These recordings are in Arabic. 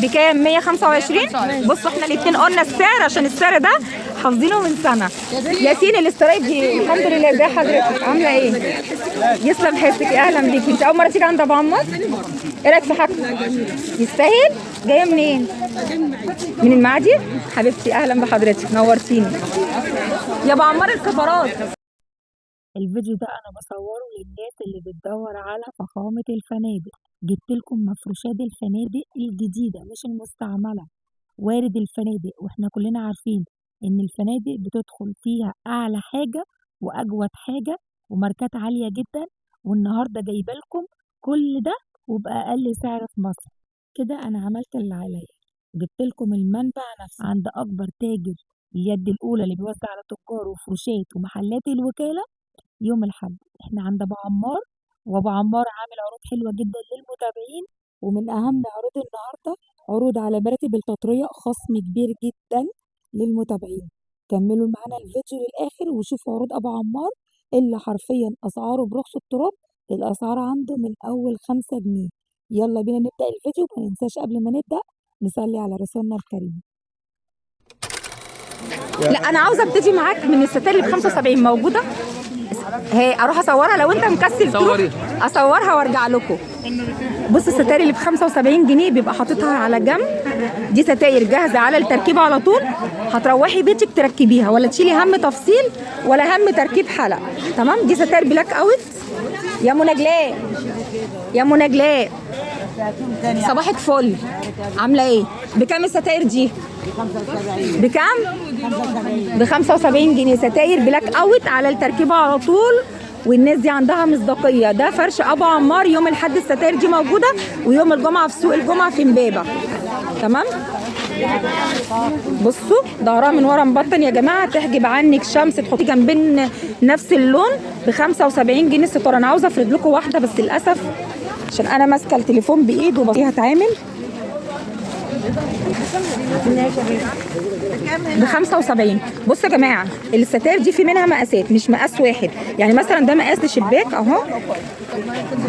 بكام؟ 125. بصوا احنا الاثنين قلنا السعر عشان السعر ده حافظينه من سنه. ياسين الاسترايب دي الحمد لله. ازي حضرتك؟ عامله ايه؟ يسلم حسك. اهلا بيكي. انت اول مره تيجي عند ابو عمار؟ ايه رايك في حاجتك؟ يستاهل؟ جايه منين؟ من المعادي؟ حبيبتي اهلا بحضرتك، نورتيني يا ابو عمار الكفرات. الفيديو ده انا بصوره للناس اللي بتدور على فخامه الفنادق. جبت لكم مفروشات الفنادق الجديده مش المستعمله. وارد الفنادق، واحنا كلنا عارفين ان الفنادق بتدخل فيها اعلى حاجه واجود حاجه وماركات عاليه جدا، والنهارده جايبه لكم كل ده وباقل سعر في مصر. كده انا عملت اللي عليا، جبت لكم المنبع نفسه عند اكبر تاجر اليد الاولى اللي بيوزع على تجار وفروشات ومحلات الوكاله. يوم الأحد احنا عند ابو عمار، وابو عمار عامل عروض حلوه جدا للمتابعين، ومن اهم عروض النهارده عروض على مراتب التطريه، خصم كبير جدا للمتابعين. كملوا معانا الفيديو للاخر وشوفوا عروض ابو عمار اللي حرفيا اسعاره برخص التراب. الاسعار عنده من اول 5 جنيه. يلا بينا نبدا الفيديو. ما ننساش قبل ما نبدا نصلي على رسولنا الكريم. لا انا عاوزه ابتدي معاك من الستار اللي ب 75 موجوده. هي اروح اصورها لو انت مكسل تروح اصورها وارجع لكم. بص الستاير اللي ب 75 جنيه بيبقى حاططها على جنب. دي ستاير جاهزه على التركيب على طول، هتروحي بيتك تركبيها ولا تشيلي هم تفصيل ولا هم تركيب حلق. تمام. دي ستاير بلاك اوت. يا منى جلاء، يا منى جلاء صباحك فل. عامله ايه؟ بكام الستاير دي؟ بكام؟ ب 75 جنيه. ستاير بلاك اوت على التركيبه على طول، والناس دي عندها مصداقيه. ده فرش ابو عمار. يوم الاحد الستاير دي موجوده، ويوم الجمعه في سوق الجمعه في امبابه. تمام. بصوا ظهرها من ورا مبطن يا جماعه، تحجب عنك شمس، تحطي جنبين نفس اللون. ب 75 جنيه الستاره. انا عاوزه افرد لكم واحده بس للاسف عشان انا ماسكه التليفون بايد وبطيها هتعامل. ب 75. بصوا يا جماعه الستاير دي في منها مقاسات، مش مقاس واحد. يعني مثلا ده مقاس لشباك اهو،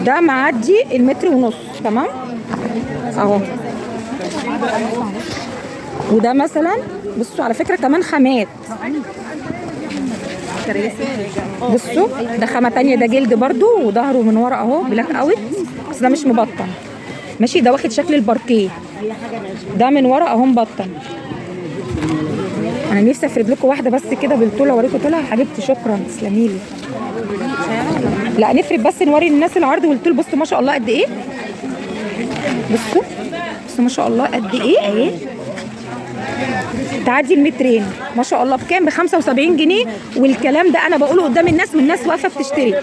ده معدي المتر ونص. تمام اهو. وده مثلا بصوا على فكره كمان خامات. بصوا ده خامه تانية، ده جلد برضو وظهره من ورا اهو بلاك اوت، بس ده مش مبطن ماشي. ده واخد شكل الباركيه، ده من ورا اهو مبطن. انا نفسي افرد لكم واحده بس كده بالطول اوريكم طولها. حبيبتي شكرا تسلمي لي. لا نفرد بس نوري الناس العرض والطول. بصوا ما شاء الله قد ايه. بصوا بصوا ما شاء الله قد ايه اهي، تعدي المترين ما شاء الله. بكام؟ ب 75 جنيه. والكلام ده انا بقوله قدام الناس والناس واقفه بتشتري.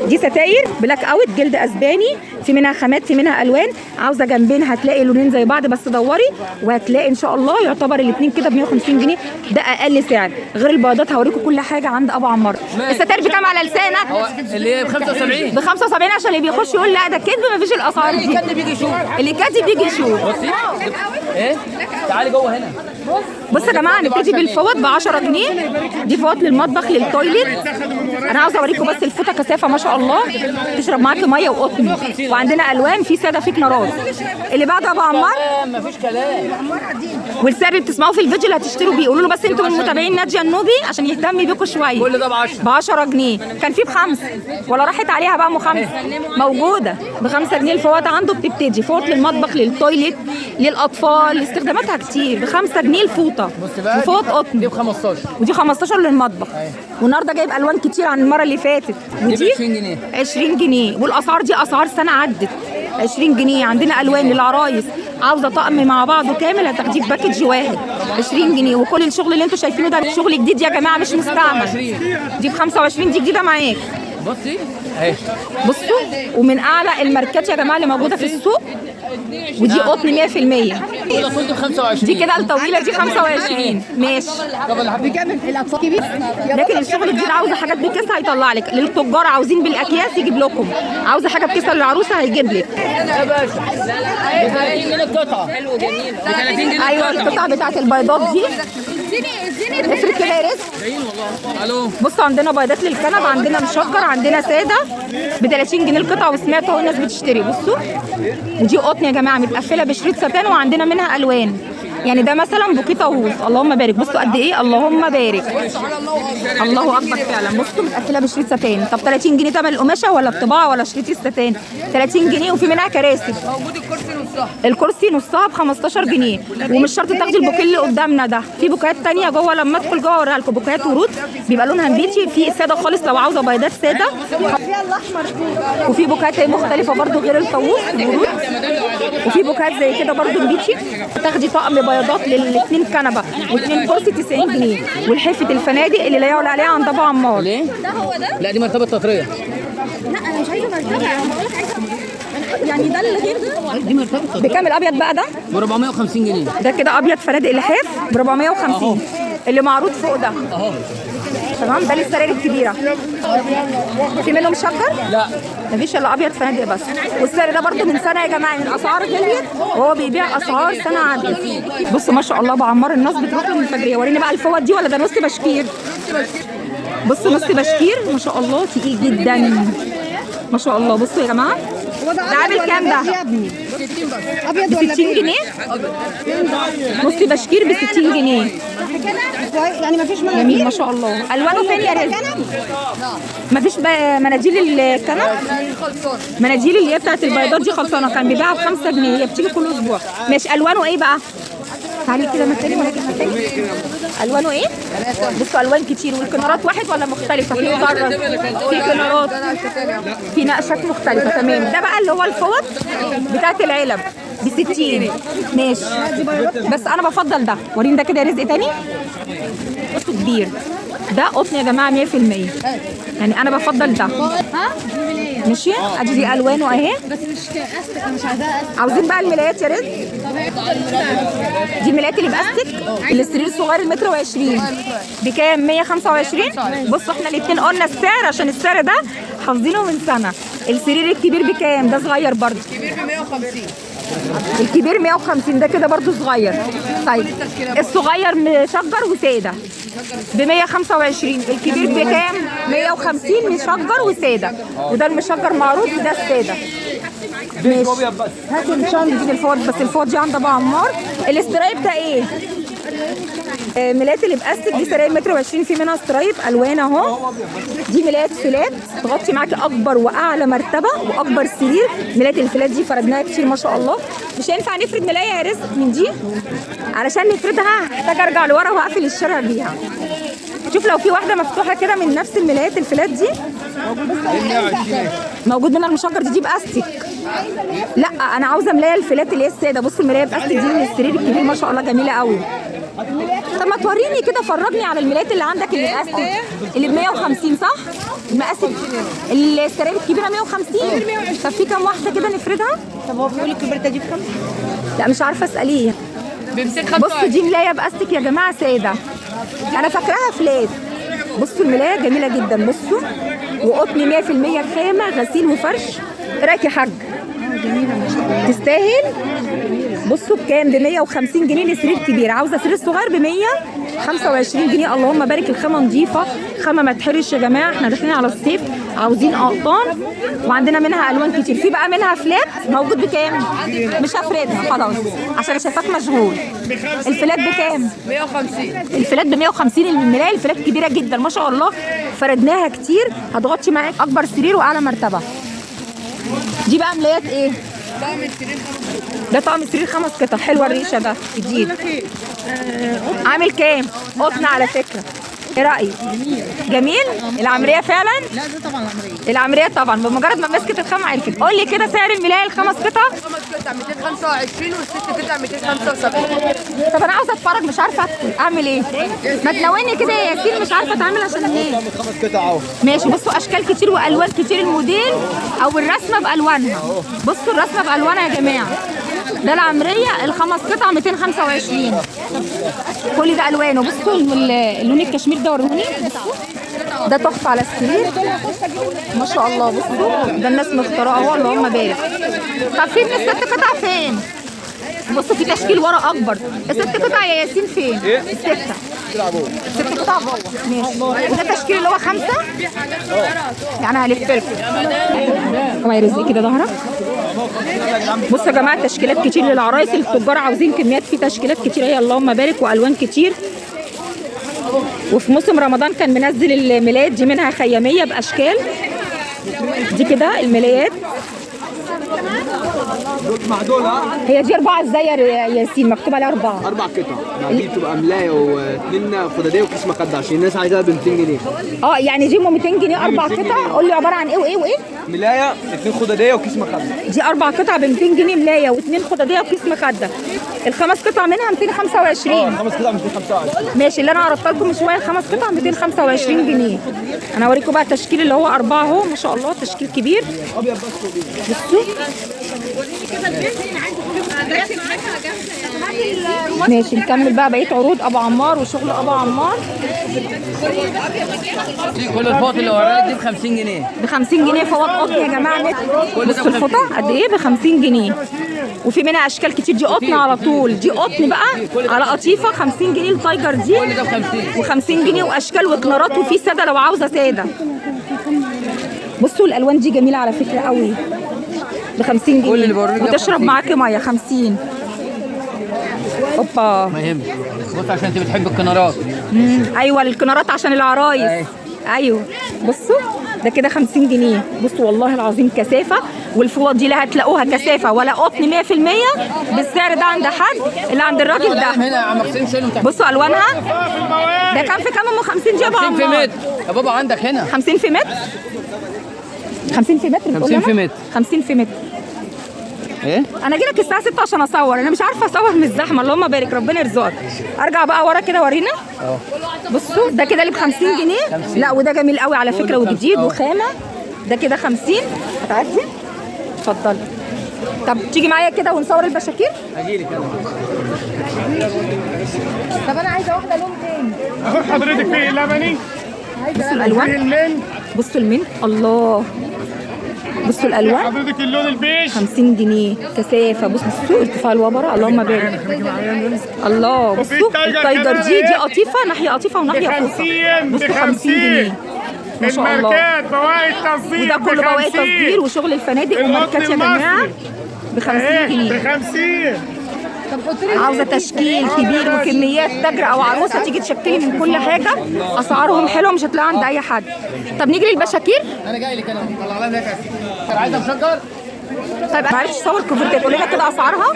دي ستاير بلاك اوت جلد اسباني، في منها خامات في منها الوان. عاوزه جنبين هتلاقي لونين زي بعض بس دوري وهتلاقي ان شاء الله يعتبر الاثنين كده ب 150 جنيه. ده اقل سعر. غير البياضات هوريكم كل حاجه عند ابو عمار. الستاير بكام على لسانك؟ اللي هي ب 75. ب 75 عشان اللي بيخش يقول لا ده كذب مفيش الاسعار دي. اللي كذب بيجي يشوف. اللي كذب بيجي يشوف. بصي ايه، تعالي جوه هنا. بصوا يا جماعه نبتدي بالفوط ب 10 جنيه. دي فوط للمطبخ للتويليت. انا عاوزه اوريكم بس الفوطه كثافه ما شاء الله، تشرب معاكي ميه وقطن. وعندنا الوان في ساده في كنارات. اللي بعده ابو عمار مفيش كلام. والسعر اللي بتسمعوه في الفيديو اللي هتشتروا بيه قولوا له بس انتوا من متابعين ناديه النوبي عشان يهتم بيكم شويه. كل ده ب 10. ب 10 جنيه. كان في ب5 ولا راحت عليها بقى ب5 موجوده ب 5 جنيه. الفوط عنده بتبتدي فوط للمطبخ للتويليت للاطفال استخداماتها كتير. ب 5 جنيه الفوطه. وفوط قطن دي ب 15 ودي 15 للمطبخ. والنهارده جايب الوان كتير عن المره اللي فاتت. ودي 20 جنيه. 20 جنيه. والاسعار دي اسعار سنه عدت. 20 جنيه. عندنا الوان للعرايس، عاوزه طقم مع بعضه كامل هتاخديه في باكج واحد 20 جنيه. وكل الشغل اللي انتوا شايفينه ده شغل جديد يا جماعه مش مستعمل. دي ب 25. دي جديده معاك. بصي اهي. بصوا ومن اعلى الماركات يا جماعه اللي موجوده في السوق. ودي قطن 100%. وده كنت ب 25. دي كده الطويله دي 25 ماشي. بكام الاطفال كبير؟ لكن الشغل الجديد عاوزه حاجات بكيس هيطلع لك. للتجار عاوزين بالاكياس يجيب لكم. عاوزه حاجه بكيس للعروسه هيجيب لك. يا باشا ب 30 جنيه القطعه. حلو جميل. ب 30 جنيه ايوه القطعه بتاعت البيضات دي افرض كده يا رزق. جايين والله. الو. بصوا عندنا بيضات للكنب، عندنا مشجر، عندنا ساده ب 30 جنيه القطعه، وسمعت اهو الناس بتشتري. بصوا ودي قطن يا جماعه متقفله بشريط ستان، وعندنا منها الوان. يعني ده مثلا بوكيه طاووس، اللهم بارك. بصوا قد ايه، اللهم بارك، الله اكبر فعلا. بصوا متقفله بشريط ستان. طب 30 جنيه تمن القماشه ولا الطباعه ولا شريط الستان؟ 30 جنيه. وفي منها كراسي، موجود الكرسي نصها. الكرسي نصها ب 15 جنيه. ومش شرط تاخدي البوكيه اللي قدامنا ده، في بوكيات تانية جوه، لما ادخل جوه اوريها لكم. بوكيات ورود بيبقى لونها نبيتي، في ساده خالص لو عاوزه بيضات ساده، وفي بوكيات مختلفه برده غير الطاووس ورود، وفي بوكيات زي كده برده نبيتي. تاخدي طقم بياضات للاثنين كنبه واثنين كرسي 90 جنيه. والحفه الفنادق اللي لا يعلى عليها عند ابو عمار. ليه؟ ده هو ده؟ لا دي مرتبه تطريه. لا انا مش عايزه مرتبه، انا بقول لك عايزه يعني ده اللي غير ده. دي مرتبه تطريه بكام الابيض بقى ده؟ ب 450 جنيه. ده كده ابيض فنادق لحاف ب 450 اللي معروض فوق ده. اهو. تمام. ده للسراير الكبيره. في منه مشجر؟ لا مفيش الا ابيض فنادق بس. والسعر ده برده من سنه يا جماعه، من الاسعار غليت وهو بيبيع اسعار سنه عدت. بصوا ما شاء الله ابو عمار الناس بتروح له من الفجريه. وريني بقى الفوط دي، ولا ده نص بشكير؟ بصوا نص بشكير ما شاء الله، تقيل جدا ما شاء الله. بصوا يا جماعه ده عامل كام ده؟ ابيض ب 60 جنيه. نص بشكير ب 60 جنيه. يعني مفيش جميل ما شاء الله. الوانه فين يا رزق؟ مفيش مناديل الكنب؟ مناديل اللي هي بتاعت البيضات دي خلصانه، كان بيبيعها ب 5 جنيه، هي بتيجي كل اسبوع. ماشي. الوانه ايه بقى؟ تعالي كده مثلي ولكن مثلي. الوانه ايه؟ بصوا الوان كتير. والكنارات واحد ولا مختلفه؟ في مجرد، في كنارات، في نقشات مختلفه. تمام. ده بقى اللي هو الفوط بتاعت العلب ب 60. ماشي. بس انا بفضل ده. وريني ده كده رزق تاني. بصوا كبير ده قطن يا جماعه 100%. يعني انا بفضل ده. ماشي. ادي دي الوانه اهي. بس مش استك، انا مش عايزاها استك. عاوزين بقى الملايات يا رزق. دي الملايات اللي باستك، السرير الصغير المتر و20 بكام؟ 125. بصوا احنا الاثنين قلنا السعر عشان السعر ده حافظينه من سنه. السرير الكبير بكام؟ ده صغير برضه. الكبير ب 150. الكبير 150. ده كده برضه صغير. طيب الصغير مشجر وساده ب 125. الكبير بكام؟ 150 مشجر وساده. وده المشجر معروض وده الساده. ماشي. هاتوا ان شاء الله نجيب الفوط، بس الفوط دي عند ابو عمار. الاسترايب ده ايه؟ ملايات اللي باستك دي سراير متر و20، في منها استرايب الوان اهو. دي ملايات فلات تغطي معاكي اكبر واعلى مرتبه واكبر سرير. ملايات الفلات دي فردناها كتير ما شاء الله. مش هينفع نفرد ملايه يا رزق من دي، علشان نفردها هحتاج ارجع لورا واقفل الشارع بيها. شوف لو في واحده مفتوحه كده من نفس الملايات الفلات دي موجود منها المشجر دي باستك. لا انا عاوزه ملايه الفلات اللي هي الساده. بصوا الملايه باستك دي من السرير الكبير ما شاء الله جميله قوي. طب ما توريني كده، فرجني على الملايات اللي عندك اللي باستك اللي ب 150 صح؟ المقاس السراير الكبيره 150. طب في كام واحده كده نفردها؟ طب هو بيقول الكبيرة دي بكام؟ لا مش عارفه اساليه. ب 225. بصوا دي ملايه باستك يا جماعه ساده، انا فاكراها فلات. بصوا الملايه جميله جدا. بصوا وقطن 100% خامه غسيل وفرش. ايه رايك يا حاج؟ تستاهل. بصوا بكام؟ ب 150 جنيه لسرير كبير. عاوزه سرير صغير ب 125 جنيه. اللهم بارك. الخامه نظيفه، خامه ما تحرش يا جماعه. احنا داخلين على الصيف عاوزين اقطان، وعندنا منها الوان كتير. في بقى منها فلات موجود بكام؟ مش هفردها خلاص عشان شايفاك مشغول. الفلات بكام؟ 150. الفلات ب 150. الملايه الفلات كبيره جدا ما شاء الله، فردناها كتير هتغطي معاك اكبر سرير واعلى مرتبه. دي بقى ملايات ايه؟ ده طقم سرير 5 قطع. حلوه الريشه ده جديد. عامل كام؟ قطن على فكره. ايه رايك؟ جميل. العمريه فعلا. لا ده طبعا العمرية. العمريه طبعا بمجرد ما مسكت الخامه عرفت. قول لي كده سعر الملايه ال5 قطع. 5 قطع 225 والست قطع 275. طب انا عاوزه اتفرج مش عارفه ادخل اعمل ايه؟ ما تلوني كده يا ياسين، مش عارفه اتعامل عشان الناس. 5 قطع اهو. ماشي. بصوا اشكال كتير والوان كتير. الموديل او الرسمه بالوانها. بصوا الرسمه بالوانها يا جماعه. ده العمريه ال5 قطع 225. كل ده الوانه. بصوا اللون الكشمير ده وروني. ده تحفه على السرير ما شاء الله. بصوا ده الناس مختاراه اهو، اللهم بارك. طب فين ال6 قطع فين؟ بصوا في تشكيل ورا اكبر. ال6 قطع يا ياسين فين؟ ال6 6 قطع جوه ماشي. وده التشكيل اللي هو 5 يعني هلف لكم الله يرزق كده ظهرك. بصوا يا جماعه تشكيلات كتير للعرايس، التجار عاوزين كميات في تشكيلات كتير هي اللهم بارك والوان كتير. وفي موسم رمضان كان منزل الملايات دي منها خياميه باشكال دي كده الملايات. مع دول هي دي 4 ازاي يا ياسين؟ مكتوب عليها 4 قطع. دي بتبقى ملايه واثنين خداديه وكيس مخده عشان الناس عايزاها ب 200 جنيه. يعني دي 200 جنيه 4 قطع. قول لي عباره عن ايه وايه وايه؟ ملايه 2 خداديه وكيس مخده. دي 4 قطع ب 200 جنيه ملايه و2 خداديه وكيس مخده. الخمس قطع منها 225. 5 قطع 225 ماشي. اللي انا عرضتها لكم من شويه الخمس قطع 225 جنيه. انا اوريكم بقى التشكيل اللي هو 4 اهو ما شاء الله تشكيل كبير. بصوا ماشي. نكمل بقى بقيه عروض ابو عمار وشغل ابو عمار. كل الفوط اللي وراك دي ب 50 جنيه. ب 50 جنيه فوط قطن يا جماعه متر. بصوا الفوطه قد ايه ب 50 جنيه. وفي منها اشكال كتير. دي قطن على طول. دي قطن بقى على قطيفه 50 جنيه التايجر دي. كل ده ب 50 و50 جنيه واشكال وكنارات وفي ساده لو عاوزه ساده. بصوا الالوان دي جميله على فكره قوي ب 50 جنيه وتشرب معاكي ميه 50. اوبا ما يهمش. بص عشان انت بتحب الكنارات. ايوه الكنارات عشان العرايس. ايوه بصوا ده كده 50 جنيه. بصوا والله العظيم كثافه. والفوط دي لا هتلاقوها كثافه ولا قطن 100% بالسعر ده عند حد اللي عند الراجل ده. هنا يا عم حسين شيلهم تحت. بصوا الوانها ده كام في كام؟ ام 50 دي يا ابو 50 في عمار. متر يا بابا عندك هنا 50 في متر. 50 في متر 50 في متر 50 في متر. ايه؟ انا جيلك الساعه 6 عشان اصور. انا مش عارفه اصور من الزحمه. اللهم بارك ربنا يرزقك. ارجع بقى ورا كده ورينا. بصوا ده كده اللي ب 50 جنيه. لا وده جميل قوي على فكره وجديد وخامه. ده كده 50. هتعدي اتفضلي. طب تيجي معايا كده ونصور البشاكير. هجيلك انا. طب انا عايزه واحده لون تاني. اخد حضرتك فيه لبني. بصوا الالوان. بصوا المنت الله. بصوا الالوان حضرتك اللون البيج 50 جنيه كثافه. بصوا ارتفاع الوبره اللهم بارك. الله بصوا التايجر دي قطيفه ناحيه قطيفه وناحيه فوطه. بصوا 50 جنيه ما شاء الله. الماركات بواقي التصدير وده كله بواقي تصدير وشغل الفنادق وماركات يا جماعه ب 50 جنيه. ب 50. عاوزه تشكيل كبير وكميات تاجر او عروسه تيجي تشكلي من كل حاجه. اسعارهم حلوه مش هتلاقيها عند اي حد. طب نيجي للبشاكير. انا جاي لك انا طلع لها هناك. عايزه مشجر؟ طيب ما عرفتش تصور كوفرتات. قولي لنا كده اسعارها.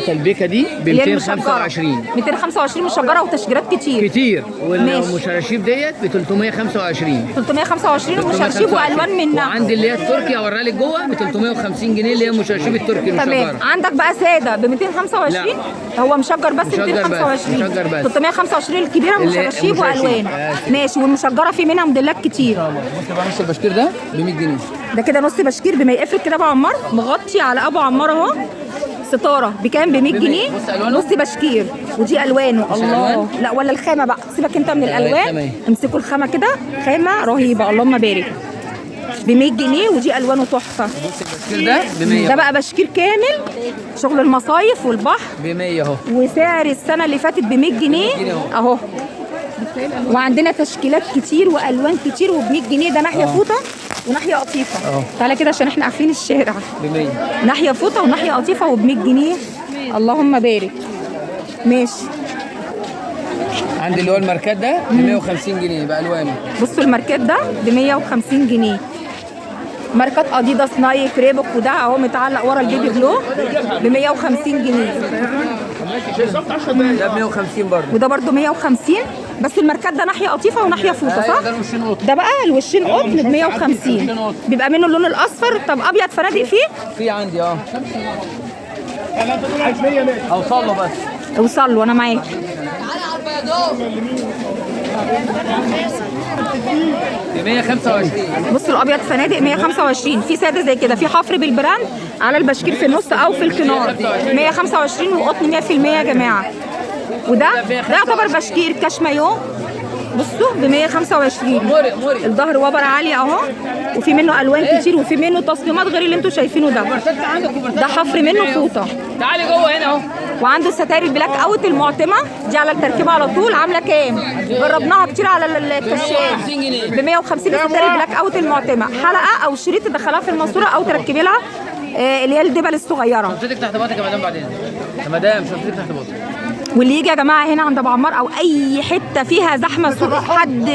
البيكه دي ب 225. 225 مشجره وتشجيرات كتير كتير. ماشي. والمشراشيب ديت ب 325. 325 ومشرشيب والوان منها. وعندي اللي هي التركي اوريها لك جوه ب 350 جنيه اللي هي المشرشيب التركي تمام. المشجره. عندك بقى ساده ب 225. لا. هو مشجر بس مشجر 225. مشجر بس. 325 الكبيره مشرشيب والوان. ماشي. والمشجره في منها موديلات كتير. بص بقى نص البشكير ده ب 100 جنيه. ده كده نص بشكير بما يقفل كده ابو عمار مغطي على ابو عمار اهو. ستاره بكام؟ ب 100 جنيه. نص بشكير ودي الوانه. الله لا ولا الخامه بقى سيبك انت من الالوان. امسكوا الخامه كده خامه رهيبه اللهم بارك ب 100 جنيه ودي الوانه تحفه. بص البشكير ده ب 100. ده بقى بشكير كامل شغل المصايف والبحر ب 100 اهو. وسعر السنه اللي فاتت ب 100 جنيه اهو. وعندنا تشكيلات كتير والوان كتير وب 100 جنيه. ده ناحيه فوطه وناحيه قطيفه. تعالى كده عشان احنا قافلين الشارع. ب 100 ناحيه فوطه وناحيه قطيفه وب 100 جنيه اللهم بارك. ماشي. عندي اللي هو الماركات ده ب 150 جنيه بالوانه. بصوا الماركات ده ب 150 جنيه. ماركات اديداس نايك ريبوك وده اهو متعلق ورا البيبي جلو ب 150 جنيه. ده ب 150 برضه. وده برضه 150 بس الماركات ده ناحيه قطيفه وناحيه فوطه صح؟ ده الوشين قطن. ده بقى الوشين قطن ب 150 بيبقى منه اللون الاصفر. طب ابيض فنادق فيه؟ في عندي اوصل له بس. اوصل له انا معاك. ب 125. بصوا الابيض فنادق 125. في ساده زي كده في حفر بالبراند على البشكير في النص او في الكنار 125 وقطن 100% يا جماعه. وده يعتبر بشكير كاش مايو. بصوا ب 125. الظهر وبر عالي اهو وفي منه الوان كتير وفي منه تصميمات غير اللي انتوا شايفينه ده. ده حفر منه فوطه. تعالي جوه هنا اهو. وعنده الستاير البلاك اوت المعتمه دي على التركيبه على طول عامله كام؟ جربناها كتير على الكشاف ب 150 الستاير البلاك اوت المعتمه، حلقه او شريط تدخلها في الماسوره او تركبي لها اللي هي الدبل الصغيره. شفتك تحت باطك يا مدام بعدين يا مدام، شفتك تحت باطك. واللي يجي يا جماعه هنا عند ابو عمار او اي حته فيها زحمه، سوق حد،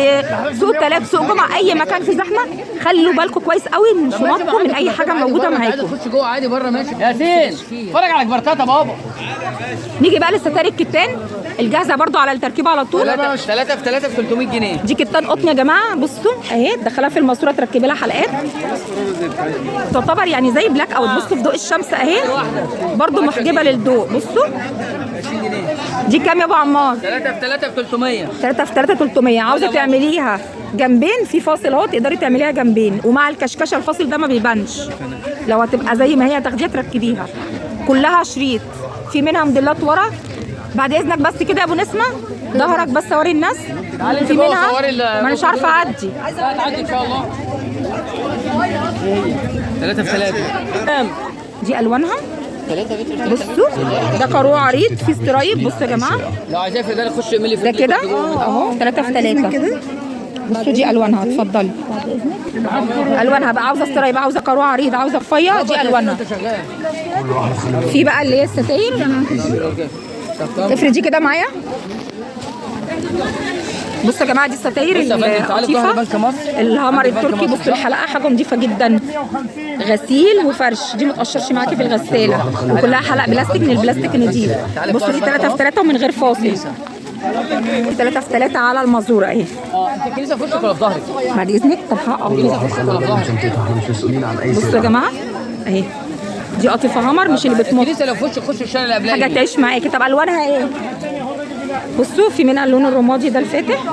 سوق تلات، سوق جمعه، اي مكان فيه زحمه، خلوا بالكم كويس قوي من شنطكم من اي حاجه موجوده معاكم. خش جوه عادي بره ماشي. ياسين اتفرج على كبرتات يا بابا. نيجي بقى للستاير الكتان الجاهزه برضو على التركيبه على طول. 3 في 3 ب 300 جنيه. دي كتان قطن يا جماعه، بصوا اهي تدخلها في الماسوره تركبي لها حلقات، تعتبر يعني زي بلاك اوت. بصوا في ضوء الشمس اهي برضو محجبه للضوء. بصوا دي كام يا ابو عمار؟ 3 في 3 ب 300. 3 في 3 300. عاوزه تعمليها جنبين في فاصل اهو، تقدري تعمليها جنبين، ومع الكشكشه الفاصل ده ما بيبانش. لو هتبقى زي ما هي تاخديها تركبيها كلها شريط، في منها موديلات ورا. بعد اذنك بس كده يا ابو نسمه، ظهرك بس اوري الناس. في منها ما انا مش عارفه اعدي. هتعدي ان شاء الله. 3 في 3. دي الوانها بصوا، ده قاروع عريض في سترايب. بصوا يا جماعه لو عايزاه في ده خش اعملي ده كده اهو 3 في 3. بصوا دي الوانها، اتفضلي. الوانها بقى عاوزه سترايب، عاوزه قاروع عريض، عاوزه رفيع، دي الوانها. في بقى اللي هي الستاير، افردي كده معايا. بصوا يا جماعه دي الستاير اللطيفه الهامر التركي. بصوا الحلقه حاجه نظيفه جدا، غسيل وفرش، دي ما تقشرش معاكي في الغساله، وكلها حلقه بلاستيك من البلاستيك نضيف. بصوا دي 3 في 3 ومن غير فاصل، 3 في 3 على المازوره اهي. انت الكنيسه في وشك ولا في ظهرك؟ بعد اذنك طب حقق. بصوا يا جماعه اهي دي قطيفه هامر مش اللي بتمط. الكنيسه لو في وشك خش الشارع اللي قبلها حاجه تعيش معاكي. طب الوانها ايه؟ بصوا في منها اللون الرمادي ده الفاتح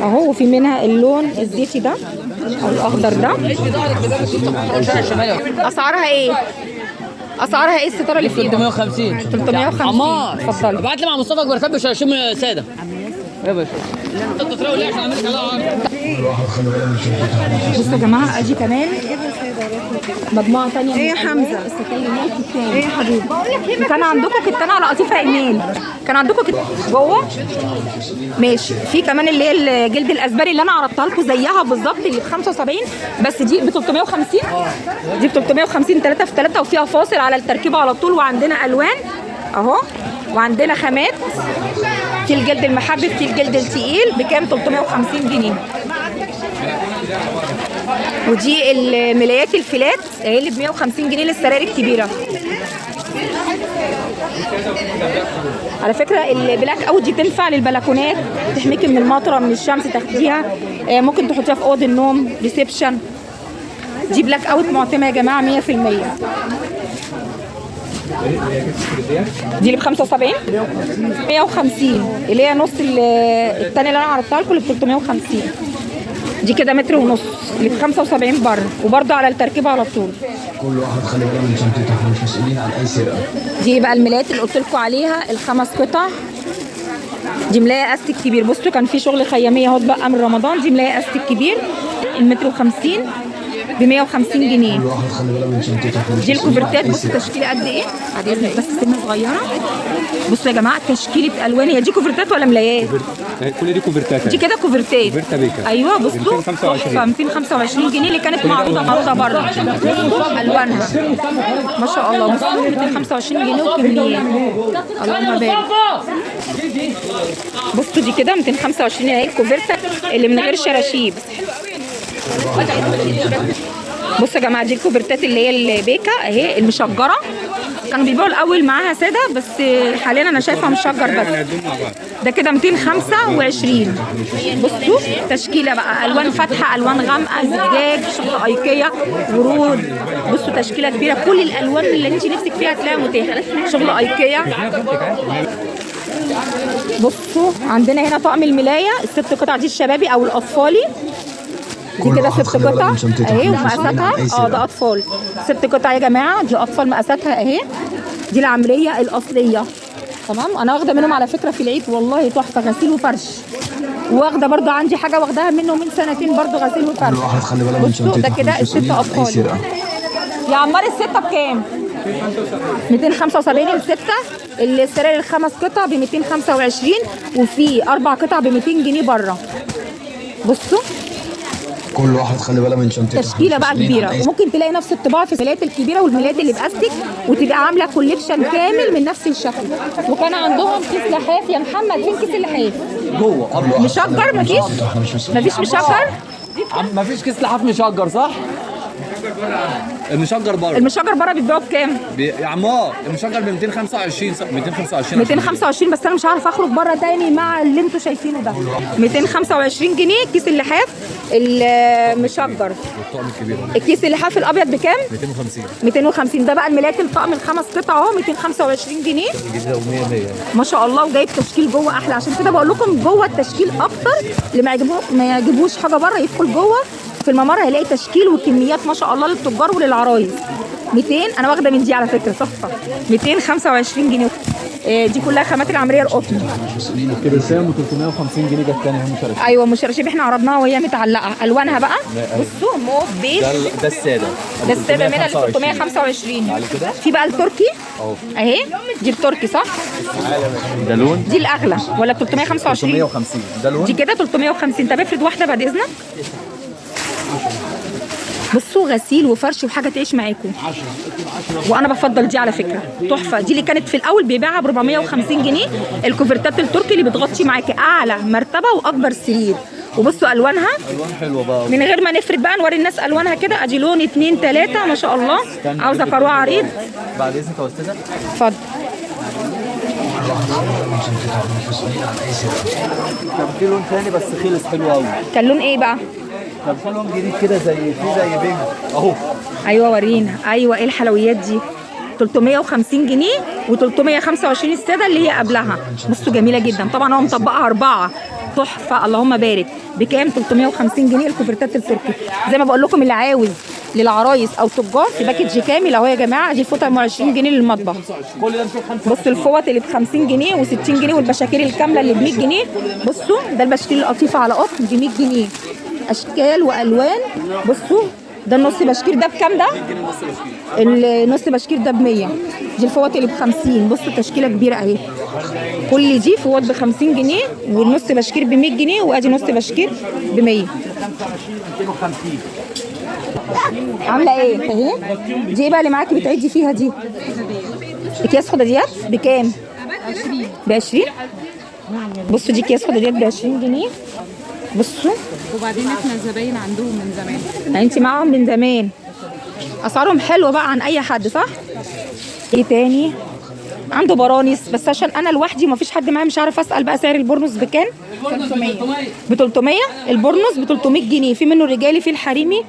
اهو، وفي منها اللون الزيتي ده او الاخضر ده. اسعارها ايه؟ اسعارها ايه الستاره اللي فيها؟ 350. 350. عمار اتفضلي. ابعت لي مع مصطفى جبرتات مش هشم ساده يا باشا. انت بتسرقوا ليه عشان اعمل لك عليها عرض؟ بصوا يا جماعه ادي كمان مجموعه ثانيه. ايه يا حمزه؟ ايه يا حبيبي؟ كان عندكم كتان على قطيفه ايميل، كان عندكم جوه ماشي. في كمان اللي هي الجلد الاسبري اللي انا عرضتها لكم زيها بالظبط اللي ب 75، بس دي ب 350. دي ب 350 3 في 3 وفيها فاصل على التركيبه على طول، وعندنا الوان اهو، وعندنا خامات، في الجلد المحبب، في الجلد التقيل. بكام؟ 350 جنيه. ودي الملايات الفلات اهي اللي ب 150 جنيه للسراير الكبيره. على فكره البلاك اوت دي تنفع للبلكونات، تحميكي من المطره من الشمس، تاخديها ممكن تحطيها في اوضه النوم، ريسبشن. دي بلاك اوت معتمه يا جماعه 100%. دي اللي ب 75 150 اللي هي نص الثانيه اللي انا عرضتها لكم اللي ب 350. دي كده متر ونص اللي ب 75 بره، وبرده على التركيبه على طول. كل واحد خلي باله من شنطته، احنا مش مسؤولين عن اي سرقه. دي بقى الملايات اللي قلت لكم عليها ال5 قطع. دي ملايه استك كبير. بصوا كان في شغل خياميه اهو بقى من رمضان. دي ملايه استك كبير المتر و50 ب 150 جنيه. كل واحد خلي باله من شنطته. دي الكوفرتات. بصوا تشكيله قد ايه؟ بعد اذنك بس سنه صغيره. بصوا يا جماعه تشكيله الوان. هي دي كوفرتات ولا ملايات؟ كل دي كوفرتات. دي كده كوفرتات. كوفرتا بيكا. ايوه بصوا 225 جنيه اللي كانت معروضه بره. الوانها ما شاء الله. بصوا 225 جنيه وكميات. اللهم بارك. بصوا دي كده 225 اهي الكوفرتا اللي من غير شراشيب. بصوا يا جماعه دي الكوفرتات اللي هي البيكا اهي المشجره. كانوا بيبيعوا الاول معاها ساده، بس حاليا انا شايفه مشجر بس. ده كده 225. بصوا تشكيله بقى الوان فاتحه، الوان غامقه، زجاج، شغل ايكيا، ورود. بصوا تشكيله كبيره، كل الالوان اللي انت نفسك فيها هتلاقيها متاحه. شغل ايكيا. بصوا عندنا هنا طقم الملايه ال6 قطع دي الشبابي او الاطفالي. دي كده 6 قطع اهي ومقاساتها ده اطفال. 6 قطع يا جماعه، دي اطفال مقاساتها اهي. دي العمليه الاصليه تمام. انا واخده منهم على فكره في العيد والله تحفه، غسيل وفرش. واخده برضو عندي حاجه واخداها منه من سنتين برضو غسيل وفرش. بصوا ده كده ال6 اطفال. يا عمار ال6 بكام؟ 275 ال6 السراير الخمس قطع ب 225 وفي 4 قطع ب 200 جنيه بره. بصوا كل واحد خلي باله من شنطته. تشكيله بقى كبيره، وممكن تلاقي نفس الطباعه في الملايات الكبيره والملايات اللي باستيك، وتبقى عامله كوليكشن كامل من نفس الشكل. وكان عندهم كيس لحاف يا محمد، فين كيس اللحاف؟ جوه مشجر؟ مفيش مشجر؟ مفيش كيس لحاف مشجر صح؟ المشجر بره. المشجر بره بيتباعوا بكام؟ يا عمار المشجر ب 225 صح؟ 225 بس انا مش عارفه اخرج بره تاني مع اللي انتوا شايفينه ده. 225 جنيه كيس اللحاف المشجر. الكيس اللحاف الابيض بكام؟ 250. ده بقى الملايات الطقم الخمس قطع اهو 225 جنيه. ما شاء الله، وجايب تشكيل جوه احلى، عشان كده بقول لكم جوه التشكيل اكتر. اللي ما يعجبوش حاجه بره يدخل جوه في الممر هيلاقي تشكيل وكميات ما شاء الله للتجار وللعرايس. 200 انا واخده من دي على فكره تحفه، 225 جنيه. دي كلها خامات العمليه القطن. كده سام 350 جنيه جت تاني هم شراشيب. ايوه مشرشيب احنا عرضناها وهي متعلقه. الوانها بقى بصوا موف بيج، ده الساده. ده الساده منها ل 325. في بقى التركي اهي، دي التركي صح؟ ده لون؟ دي الاغلى ولا 325؟ 350 ده لون؟ دي كده 350. طب افرض واحده بعد اذنك. بصوا غسيل وفرش وحاجه تعيش معاكم. وانا بفضل دي على فكره تحفه. دي اللي كانت في الاول بيبيعها ب 450 جنيه، الكوفرتات التركي اللي بتغطي معاكي اعلى مرتبه واكبر سرير. وبصوا الوانها، الوان حلوه بقى. من غير ما نفرد بقى نوري الناس الوانها كده. ادي لون 2 3 ما شاء الله. عاوزه كروه عريض. بعد اذنك يا استاذه اتفضل. كان في لون ثاني بس خلص حلو قوي. كان لون ايه بقى؟ كان في لون جديد كده زي بينج اهو. ايوه ورينا. ايوه ايه الحلويات دي؟ 350 جنيه و325 الساده اللي هي قبلها. بصوا جميله جدا. طبعا هو مطبقها 4 تحفه اللهم بارك. بكام؟ 350 جنيه الكوفرتات التركي. زي ما بقول لكم اللي عاوز للعرايس او تجار في باكج كامل اهو يا جماعه. دي الفوطه ب 20 جنيه للمطبخ. بصوا الفوط اللي ب 50 جنيه و60 جنيه، والبشاكير الكامله اللي ب 100 جنيه. بصوا ده البشاكير القطيفه على قطن ب 100 جنيه. اشكال والوان. بصوا ده النص بشكير ده بكام ده؟ النص بشكير ده ب 100. دي الفوط اللي ب 50. بصوا تشكيله كبيره اهي. كل دي فوط ب 50 جنيه والنص بشكير ب 100 جنيه، وادي نص بشكير ب 100. عامله ايه اهي؟ دي ايه بقى اللي معاكي بتعدي فيها دي؟ اكياس خداديات بكام؟ ب 20. بصوا دي اكياس خداديات ب 20 جنيه. بصوا وبعدين احنا الزباين عندهم من زمان، يعني انت معاهم من زمان. اسعارهم حلوه بقى عن اي حد صح؟ ايه تاني؟ عنده برانس بس عشان انا لوحدي ومفيش حد معايا مش عارف اسال بقى سعر البرنس بكام؟ ب 300. البرنس ب 300 جنيه. في منه الرجالي في الحريمي،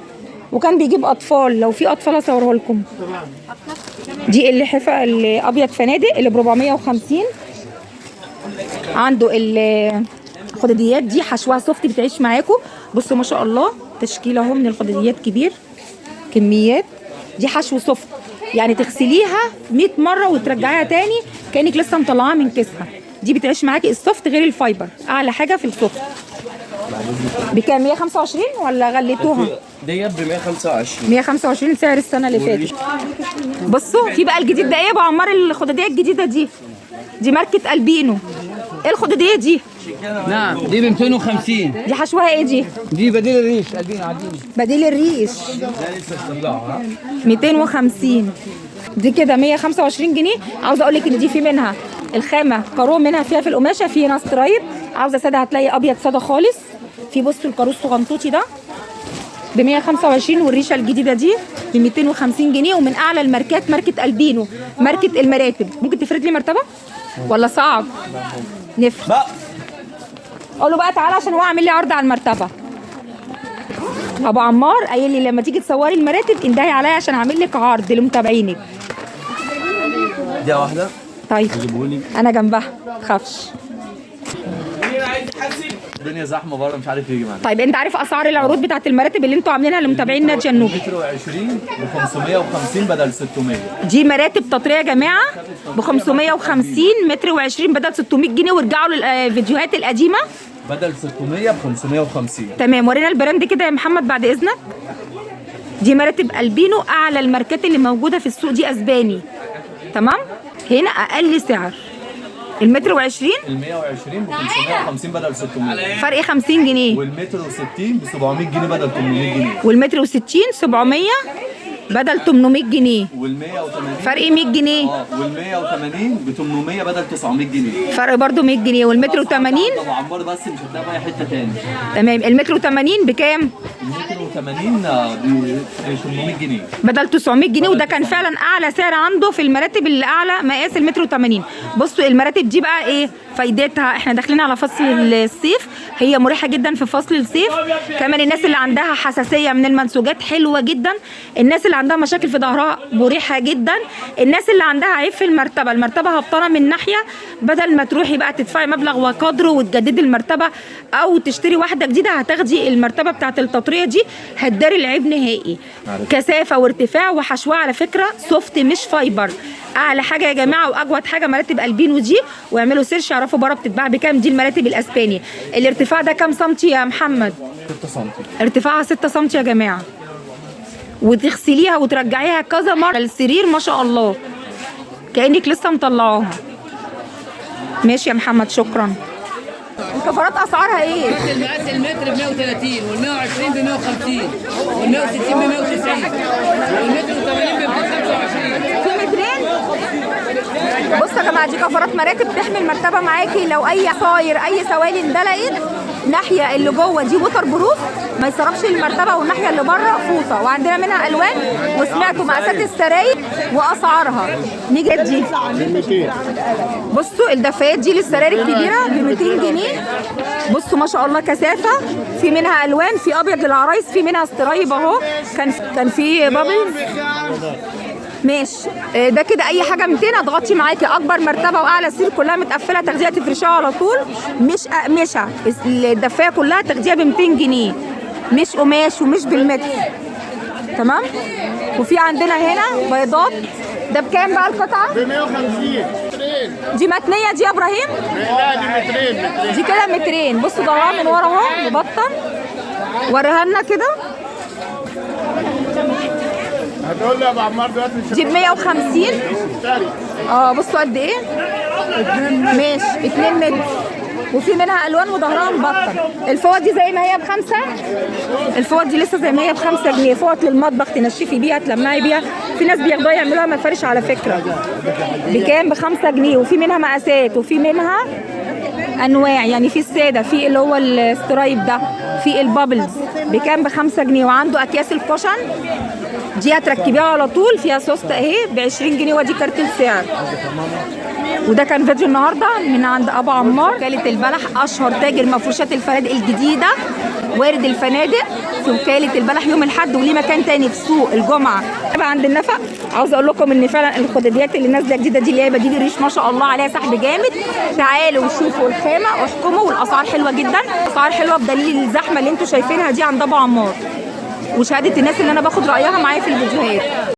وكان بيجيب اطفال. لو في اطفال اصوره لكم. دي اللحفه الابيض فنادق اللي ب 450. عنده الخداديات دي حشوها سوفت بتعيش معاكم. بصوا ما شاء الله تشكيله اهو من الخداديات كبير كميات. دي حشو سوفت يعني تغسليها 100 مره وترجعيها تاني كانك لسه مطلعاها من كيسها. دي بتعيش معاكي السوفت غير الفايبر، اعلى حاجه في السوفت. بكام؟ 125 ولا غليتوها؟ ديت ب 125. 125 سعر السنه اللي فاتت. بصوا في بقى الجديد ده ايه يا ابو عمار؟ الخداديه الجديده دي ماركه البينو. ايه الخداديه دي؟ نعم دي ب 250. دي حشوها ايه دي؟ دي بديل الريش قلبين عاديين. بديل الريش 250. دي كده 125 جنيه. عاوزه اقول لك ان دي في منها الخامه كارو، منها فيها في القماشه في ناس سترايب. عاوزه ساده هتلاقي ابيض ساده خالص. في بصوا الكارو الصغنطوطي ده ب 125، والريشه الجديده دي ب 250 جنيه. ومن اعلى الماركات ماركه البينو، ماركه المراتب. ممكن تفرد لي مرتبه ولا صعب؟ نفرد. اقول له بقى تعالى عشان هو عامل لي عرض على المرتبه. ابو عمار قايل لي لما تيجي تصوري المراتب اندهي عليا عشان هعمل لك عرض لمتابعينك. دي واحده. طيب انا جنبها ما تخافش. الدنيا زحمه بره مش عارف يجي معانا. طيب انت عارف اسعار العروض بتاعت المراتب اللي انتوا عاملينها لمتابعين ناديه النوبي؟ متر و20 ب 550 بدل 600. دي مراتب تطريه يا جماعه ب 550 متر و20 بدل 600 جنيه. وارجعوا للفيديوهات القديمه بدل 600 ب 550. تمام. ورينا البراند كده يا محمد بعد اذنك. دي مراتب البينو، اعلى الماركات اللي موجوده في السوق. دي اسباني تمام. هنا اقل سعر المتر و20 ال 120 ب 550 بدل 600. فرق 50 جنيه. والمتر و60 ب 700 جنيه بدل 800 جنيه. والمتر و60 700 بدل 800 جنيه. وال 180 فرق 100 جنيه. وال 180 ب 800 بدل 900 جنيه. فرق برضو 100 جنيه. والمتر و80 ابو عمار بس مش هتلاقي بقى حته تاني. تمام. المتر و80 بكام؟ المتر و80 ب 800 جنيه بدل 900 جنيه. وده كان فعلا اعلى سعر عنده في المراتب اللي اعلى مقاس المتر و80. بصوا المراتب دي بقى ايه فايدتها؟ احنا داخلين على فصل الصيف، هي مريحه جدا في فصل الصيف. كمان الناس اللي عندها حساسيه من المنسوجات حلوه جدا. الناس اللي عندها مشاكل في ظهرها مريحه جدا. الناس اللي عندها عيب في المرتبه هبطانه من ناحيه، بدل ما تروحي بقى تدفعي مبلغ وقدره وتجددي المرتبه او تشتري واحده جديده، هتاخدي المرتبه بتاعه التطريه دي هتداري العيب نهائي. كثافه وارتفاع وحشوه على فكره سوفت مش فايبر. اعلى حاجه يا جماعه واجود حاجه مراتب البينو دي، واعملوا سيرش يعرفوا بره بتتباع بكام. دي المراتب الاسباني. الارتفاع ده كام سنتي يا محمد؟ 6 سم. ارتفاعها 6 سم يا جماعه. وتغسليها وترجعيها كذا مره السرير ما شاء الله كانك لسه مطلعاها. ماشي يا محمد شكرا. الكفرات اسعارها ايه؟ المقاس المتر ب 130 وال 120 ب 150 وال 160 ب 190 والمتر و80 ب 225. في مترين. بصوا يا جماعه دي كفرات مراتب تحمي المرتبه معاكي لو اي عصاير اي سوائل اندلقت. الناحيه اللي جوه دي ووتر بروف ما يسربش المرتبه، والناحيه اللي بره فوطه. وعندنا منها الوان وسمعتوا مقاسات السراير واسعارها. نيجي دي بصوا الدفايات دي للسراير الكبيره ب 200 جنيه. بصوا ما شاء الله كثافه. في منها الوان، في ابيض للعرايس، في منها استرايب اهو. كان في بابلز. ماشي ده كده اي حاجه 200 هتغطي معاكي اكبر مرتبه واعلى سرير كلها متقفله تاخديها تفرشيها على طول. مش اقمشه. الدفايه كلها تاخديها ب 200 جنيه مش قماش ومش بالمتر. تمام. وفي عندنا هنا بيضات. ده بكام بقى القطعه؟ ب 150. دي متنيه دي يا ابراهيم؟ لا دي مترين. دي كده مترين. بصوا ظهرها من ورا اهو مبطن. وريها لنا كده. هتقول لي يا ابو عمار دلوقتي دي ب 150. بصوا قد ايه؟ ماشي 2 متر. وفي منها الوان وظهرها مبطن. الفوط دي زي ما هي ب5. الفوط دي لسه زي ما هي ب5 جنيه. فوط للمطبخ تنشفي بيها تلمعي بيها. في ناس بياخدوها يعملوها مفارش على فكره. بكام؟ ب5 جنيه. وفي منها مقاسات وفي منها انواع. يعني في الساده، في اللي هو السترايب ده، في البابلز. بكام؟ ب5 جنيه. وعنده اكياس الكوشن دي هتركبيها على طول فيها سوست اهي ب 20 جنيه. ودي كارت السعر. وده كان فيديو النهارده من عند ابو عمار وكاله البلح، اشهر تاجر مفروشات الفنادق الجديده. وارد الفنادق في وكاله البلح يوم الاحد، وليه مكان تاني في سوق الجمعه عند النفق. عاوزه اقول لكم ان فعلا الخداديات اللي نازله جديده دي اللي هي بديل الريش ما شاء الله عليها سحب جامد. تعالوا وشوفوا الخامه واحكموا. والاسعار حلوه جدا. اسعار حلوه بدليل الزحمه اللي انتم شايفينها دي عند ابو عمار، وشهاده الناس اللي انا باخد رايها معايا في الفيديوهات.